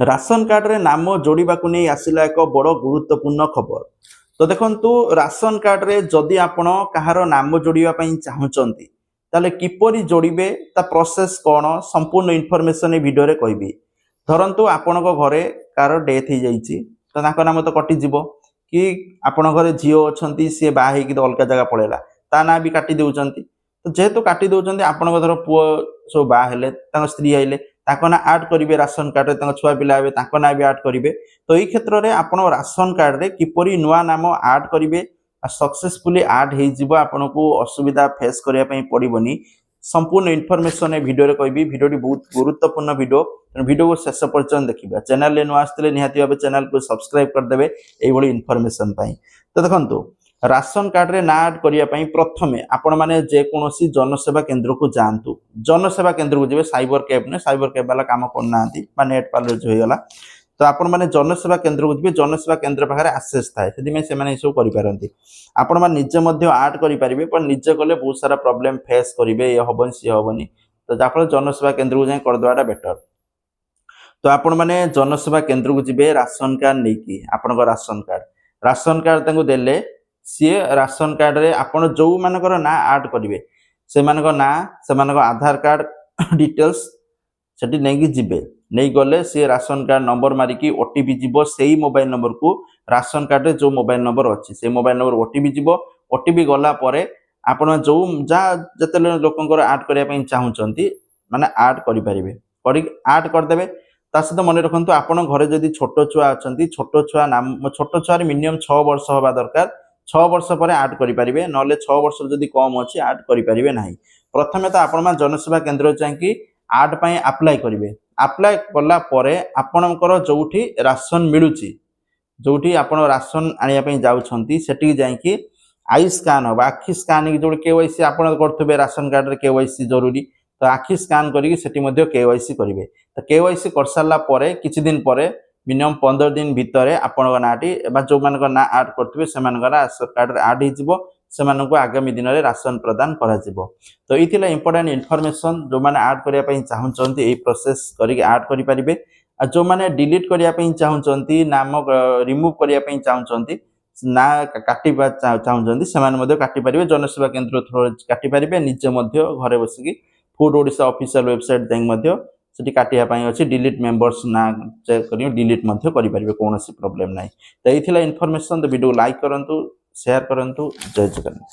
Ration card रे नाम जोड़वा को नहीं आसला एक बड़ गुरुत्वपूर्ण खबर। तो देखंतु राशन कार्ड रे जदि आपण कहार नाम जोड़ापी चाहूँगी ताले किपरि जोड़े ता प्रोसेस कौन संपूर्ण इनफॉरमेशन वीडियो रे कहबी। धरंतु आपण घरे कार डेथ हो जाइए तो नाम तो कटिଯିव कि आपण घरे झील अच्छा सी बाहर अलग जगह पड़ेगा ता ना भी काटी दौरान। तो जेहेतु काटी दौरान आपण धर पुओ सब बाहर स्त्री आइले ना आड करेंगे राशन कार्ड रे छुआ पिला हे ना भी आड करेंगे। तो ये क्षेत्र में आप राशन कार्ड रे किपरि नुआ नाम आड करेंगे सक्सेसफुली आड हो को असुविधा फेस करने पड़ोनी संपूर्ण इनफॉरमेशन वीडियो रे कहबी। वीडियो बहुत गुरुत्वपूर्ण वीडियो वीडियो को शेष पर्यटन देखा। चैनल नुआ आसते निहाती भाव चैनल को सब्सक्राइब करदे ये इनफॉरमेशन। तो देखो राशन कार्ड रे ना आड करने प्रथमे आपण मैंने जेकोसी जनसेवा केंद्र को जातु। जनसेवा केंद्र को जी साइबर कैब ने साइबर कैब वाला कम करना नेट पार्लर जो होगा। तो आपण मैंने जनसेवा केंद्र को जी जनसेवा केंद्र पाखे आक्सेस थाए से सब करें। आपण मैंने निजे आड करेंगे पर निजे कले बहुत सारा प्रॉब्लम फेस करेंगे ये हेनी सी हेनी। तो जहाँ जनसेवा केंद्र को जाए करदेवाटा बेटर। तो आपण मैंने जनसेवा केंद्र को जी राशन कार्ड नहीं आपण राशन कार्ड देले सी राशन कार्ड रे आपण जो मानकर ना आड करेंगे से ना से आधार कार्ड डिटेल्स सेठी नहीं जिबे नहीं गले सी राशन कार्ड नंबर मारिकी ओटीपी जीव से मोबाइल नंबर को राशन कार्ड रे जो मोबाइल नंबर अच्छी से मोबाइल नंबर ओटीपी जीव ओटीपी गला परे आपण जो जहाँ जिते लोक आड करने चाहूँगी माने आड करें आड करदे। ता सहित मन रखु आपण घरे जदि छोट छुआ अच्छा छोट छुआ नाम छोट छुआ मिनिमम 6 वर्ष हवा दरकार 6 वर्ष पर आड करेंगे ना 6 वर्ष जदि कम अच्छी आड करेंगे ना। प्रथमे तो आपण जनसेवा केंद्र जाकि आड पाई अप्लाई करेंगे। अप्लाई कला परे आपणकर जोठी राशन मिलूची जोठी आपण राशन आने जाउछंती सेठी जाकि आई स्कान हम आखि स्कान जो केवाईसी आपण करथबे राशन कार्ड रे केवाईसी जरूरी। तो आखि स्कान करिक सेठी मध्ये केवाईसी करेंगे। तो केवाईसी कर सारा परे किछि दिन परे मिनिमम 15 दिन भितर आपण नाटी जो मान ना आड करेंगे से राशन कार्ड आड हो आगामी दिन में राशन प्रदान करा। तो ये इंपोर्टेंट इनफॉरमेशन जो मैंने आड करने चाहूँगी यही प्रोसेस करके आड करेंगे। जो मैंने डिलीट करने चाहूँगी नाम रिमूव करने चाहूँगी ना काटा चाहूँगी से काटिपारे जनसेवा केंद्र थ्रो काटिपारे निजे घरे बसिकी फूड ओडिशा ऑफिशियल वेबसाइट जाकि काटियापाई अच्छी डिलीट मेंबर्स ना चेक कर डिलीट करेंगे कौन प्रॉब्लम ना। तो ये इनफॉरमेशन। तो वीडियो लाइक करूँ शेयर करूँ। जय जगन्नाथ।